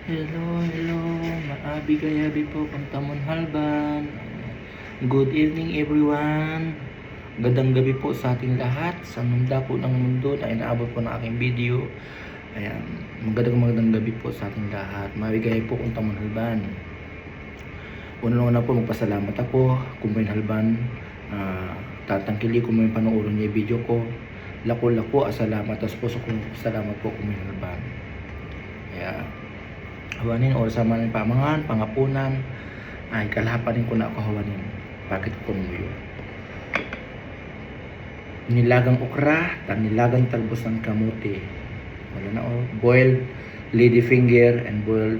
Hello, maabi gayabi po pantamon halban. Good evening everyone. Magandang gabi po sa ating lahat sa munda po ng mundo na inaabot po ng aking video. Ayan, magandang gabi po sa ating lahat. Maabi gayabi po pantamon halban. Una po magpasalamat ako kung may halban. Tatangkili kung may panoorin niya yung video ko. Lako, salamat. Tapos po salamat po kung may halban. Kaya hawanin o sama ng pamangan, pangapunan ay kalahapanin ko na ako hawanin. Bakit ko muyo? Nilagang okra, nilagang talbos ng kamuti. Wala na o. Boiled ladyfinger and boiled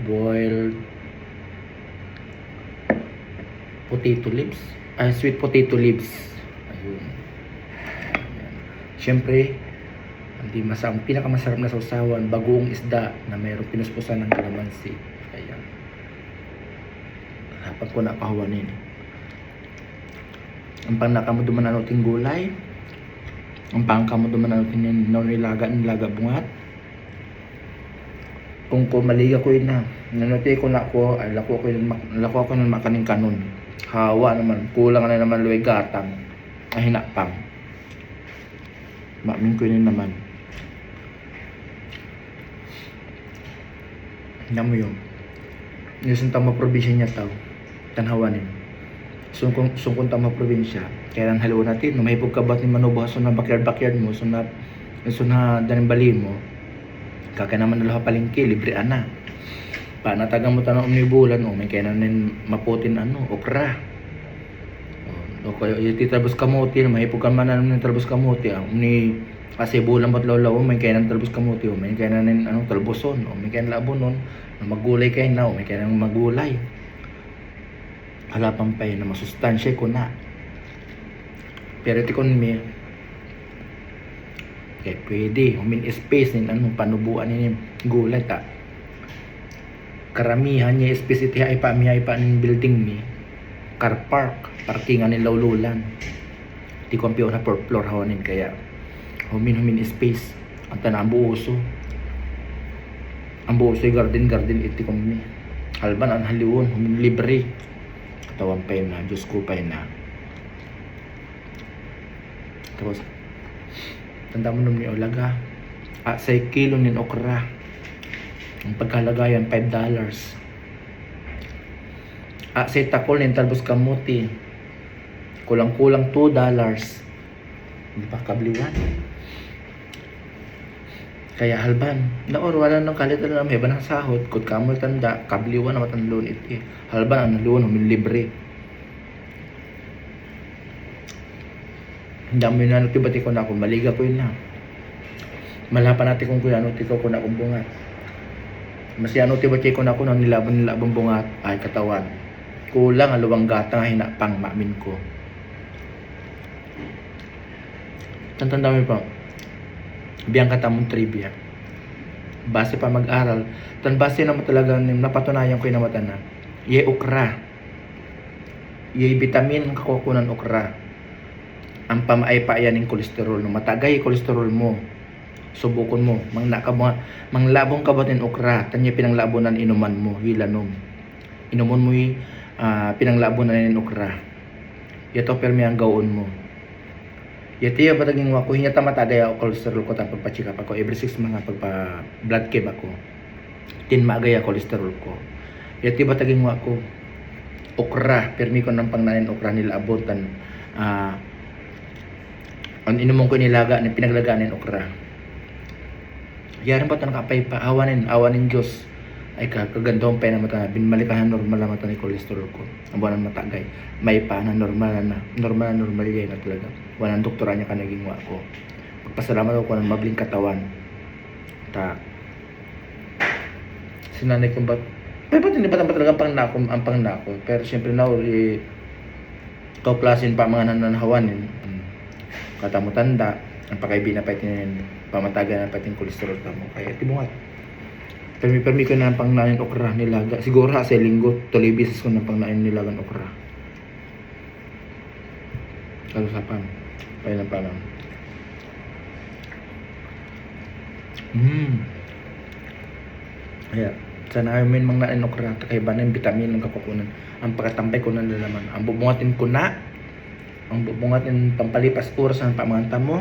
boiled potato leaves. Sweet potato leaves. Ayun. Ayan. Siyempre, ang pinakamasarap na sausawan, bagoong isda na mayroong pinuspusan ng kalamansi. Ayan. Harapan ko na kahawanin. Ang panakamuduman na nating gulay. Ang pangkamuduman na natin nilaga bungat. Kung maliga ko yun na. Nanuti ko na ako, ay lako ko yun makaning kanon. Hawa naman, kulang na naman luway gatang. Ay hinapang. Mamin ko yun naman. Tingnan mo yun. Yung tama probinsya niya tao. Tanhawanin. Sungkong tama probinsya. Kaya lang halo natin. No, mahipog ka ba't ni manubuha so na backyard mo. So na daning bali mo. Kaka naman nalaha palingki. Libre ana. Panatagang mo tanong umnibulan. O may kaya namin maputin okra. O kaya yung titrabos kamuti. Mahipog ka man namin trabos kamuti. Kasi bulan ba't lawlaw, may kaya ng talbos kamuti, o may kaya ng talboson, o may kaya ng labonon, na magulay kayo na, o may kaya ng magulay. Halapang pa yun na masustansya ko na. Pero iti kon mi, kaya pwede, humin space nin panubuan nin gulay ta. Karamihan niya space iti ay pa nin building mi, car park, parkingan ni lawlulan. Iti kompiyo na per floor hawanin kaya. Humin space ang tanang buuso yung garden iti kami halban ang haliwon humin libre katawan pa yun na Diyos ko pa yun na tapos tanda mo nung ni Olaga sa kilo nin okra ang pagkalagayan $5 sa takol nin talbos kamuti kulang $2 hindi pa kabliwan. Kaya halban, naor wala nang kalitan na may banang sahod, kung kamoy tanda, kabliwan na matanlon iti. Halban ang naluon, humin libre. Hindi mo yun tibati ko na ako, maliga ko yun na. Malapan natin kung kuya, tikaw ko na akong bungat. Mas yan, tibati ko na ako, nilabang bungat, ay katawan. Kulang, aluwang gata nga hinapang, maamin ko. Tantanda mo pa, biyang katamong trivia. Base pa mag-aral. Base naman talaga napatunayan ko yung namatan na. Ye okra. Ye vitamin ang kakukunan okra. Ang pamaay-paayan ng kolesterol. No, matagay yung kolesterol mo. Subukon mo. Manglabong ka ba ng okra? Tanya pinanglabonan inuman mo. Hilanom. Inuman mo yung pinanglabonan ng okra. Yato permi ang gawon mo. Yati yung pataging wako, hinyata matagay ako kolesterol ko tapos pagpa-check up ako. Every 6 mga pagpa-blood chem ako. Tinmagay ako kolesterol ko. Yati pataging wako, okra. Permi ko ng pangnanin okra nila abutan. Ang inumong ko nilaga, pinaglagaan ng okra. Yaran pa ito nakapay pa. Awanin Diyos. Ay kagandong pa na mata. Binmalikahan normal na mata ni kolesterol ko. Ang buwan matagay. May pa na normal yan na talaga. Walang doktora niya ka naging wako. Pagpasalamat ako ng mabling katawan. Sinanay kong ba't hindi pa talaga ang pangnako. Pero siyempre na kauklasin pa mga nananahawanin. Katamutanda. Ang pakaibi na paitin pamatagan na paitin kolesterol ka mo. Kaya tibungat. Permi ko na pangnain okra nilaga. Siguro sa linggo, tuloy bisis ko na pangnain nilagan okra. Kalusapan. Payan na parang. Ayan. Sana amin mga inokra, kay ba na yung vitamin ng kakukunan. Ang pagkatampay ko ng lalaman. Ang bubungatin ko na, ang bubungatin pampalipas oras ng pamanganta mo,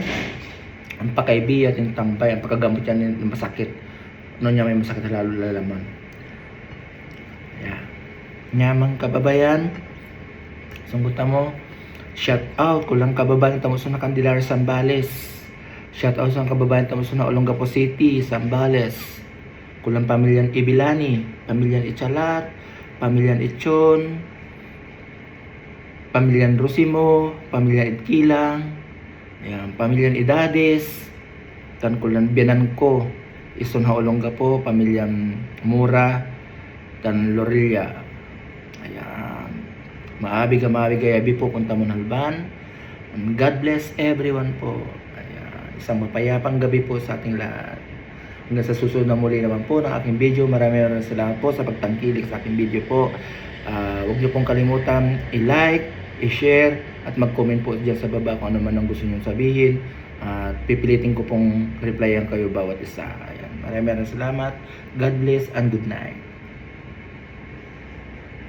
ang pakaibiyat yung tambay, ang pagkagamot yan yung masakit. Ano niya may masakit na lalo lalaman. Ayan. Nyamang kababayan, sunggutan mo, shout out kulang kababayan tamo sa Candelaria, Zambales. Shout out sa kababayan tamo sa Olongapo City, Zambales. Kulang pamilyan Ibilani, pamilyan Itchalat, pamilyan Itchon, pamilyan Rosimo, pamilyan Itkilang, ayan, pamilyan Idades, tan kulang biyanan ko, ison ha Olongapo, pamilyan Mura, tan Lorilla. Ayan. Maabi gayabi po kung tamon halban. And God bless everyone po. Ayan. Isang mapayapang gabi po sa ating lahat. Hanggang sa susunod na muli naman po ng aking video. Maraming salamat po sa pagtangkilik sa aking video po. Huwag niyo pong kalimutan i-like, i-share, at mag-comment po dyan sa baba kung ano man ang gusto niyo sabihin. At pipilitin ko pong replyan kayo bawat isa. Ayan. Maraming salamat. God bless and good night.